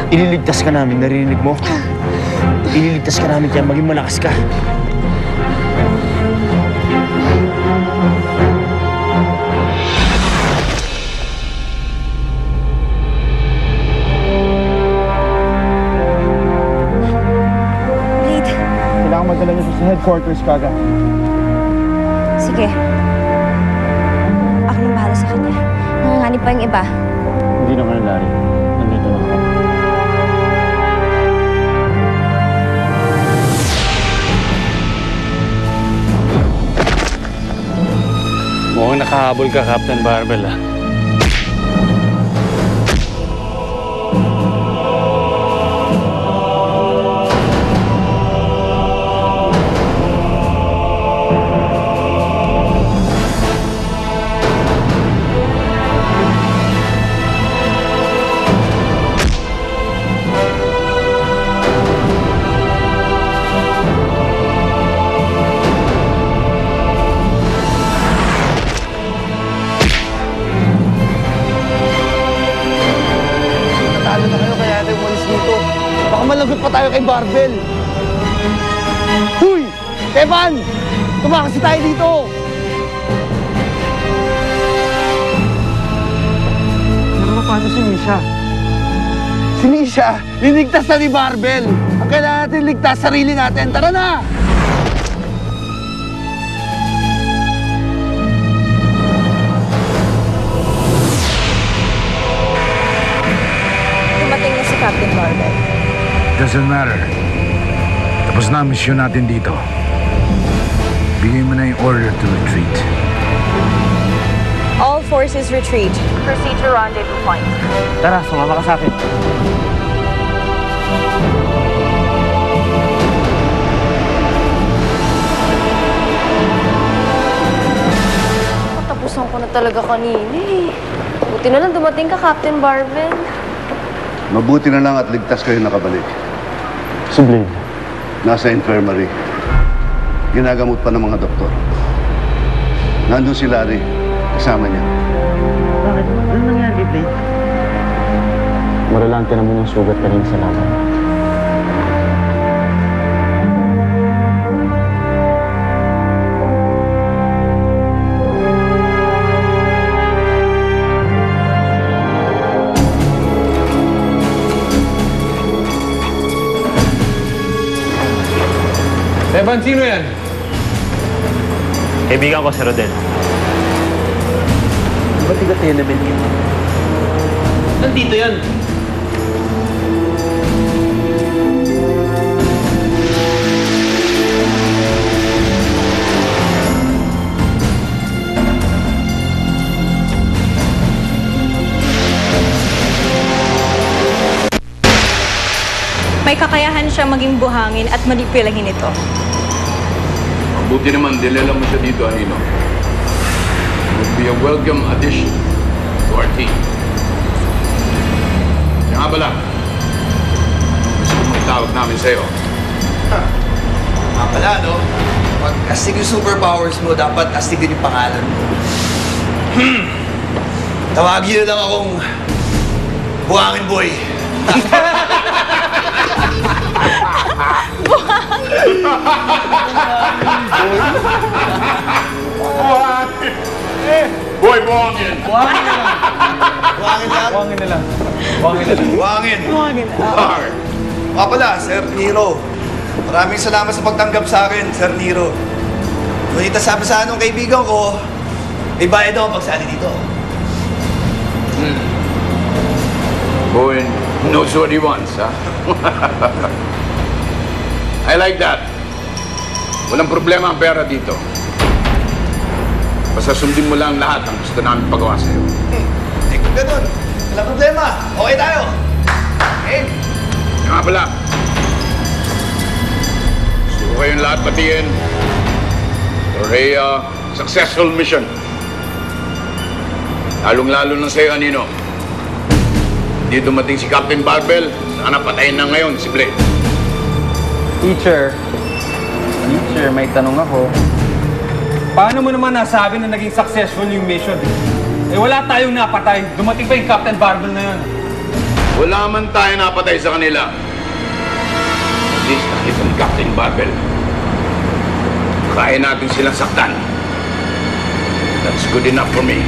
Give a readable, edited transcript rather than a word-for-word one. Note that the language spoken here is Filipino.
Ililigtas ka namin, narinig mo? Ililigtas ka namin kaya maging malakas ka. Blade. Kailangan magdala niyo sa headquarters kagad. Sige. Ako nang bahala sa kanya. Nanganganib pa yung iba. Hindi naman, Larry. Nandito na ako. Mukhang nakahabol ka, Captain Barbel, ah. Malagot pa tayo kay Barbel. Huy! Stefan! Tumakas tayo dito! Ano paano si Misha? Si Misha, liligtas na ni Barbel. Ang kailangan natin ligtas sarili natin. Tara na! Dumating na si Captain Barbel. Doesn't matter. Tapos na ang misyon natin dito. Bigay mo na yung order to retreat. All forces retreat. Proceed to rendezvous point. Tara, sumama ka sa akin. Tapusan ko na talaga kanina eh. Buti na lang dumating ka, Captain Barbel. Mabuti na lang at ligtas kayo nakabalik. Si Blade. Nasa infirmary. Ginagamot pa ng mga doktor. Nandun si Larry. Kasama niya. Bakit? Ano nangyari kay Blade? Maralante naman yung sugat kanina sa laban. Evan, sino yan? Kaibigan ko si Rodel. Ba't tiga tayo namin yun? Nandito yan. May kakayahan siya maging buhangin at manipulahin ito. Buti naman, dilala mo siya dito, Anino. Would be a welcome addition to our team. Kaya nga pala, gusto kong itawag namin sa'yo. Nga pala, no? Pag astig yung superpowers mo, dapat astig din yung pangalan mo. Tawagin na lang akong Buhangin Boy. Boy, buhangin! Buhangin na lang. Buhangin na lang. Buhangin. Buhangin. Buhangin. Nga pala, Sir Nero. Maraming salamat sa pagtanggap sa akin, Sir Nero. Ngunit sabi sa anong kaibigan ko, may bayad ako pagsali dito. Boy knows what he wants, ha? I like that. Walang problema ang pera dito. Basta sundin mo lang lahat ang gusto namin pagawa sa'yo. Eh, kung ganun, walang problema. Okay tayo. Okay. Kaya nga pala, gusto ko kayong lahat batiin for a successful mission. Lalong-lalo na sa'yo, Anino. Hindi dumating si Captain Barbel, sana patayin na ngayon si Blade. Teacher, may tanong ako. Paano mo naman nasabi na naging successful yung mission? Eh wala tayong napatay. Dumating pa yung Captain Barbel na yun. Wala man tayo napatay sa kanila. At least nakita ni Captain Barbel. Kaya natin silang saktan. That's good enough for me.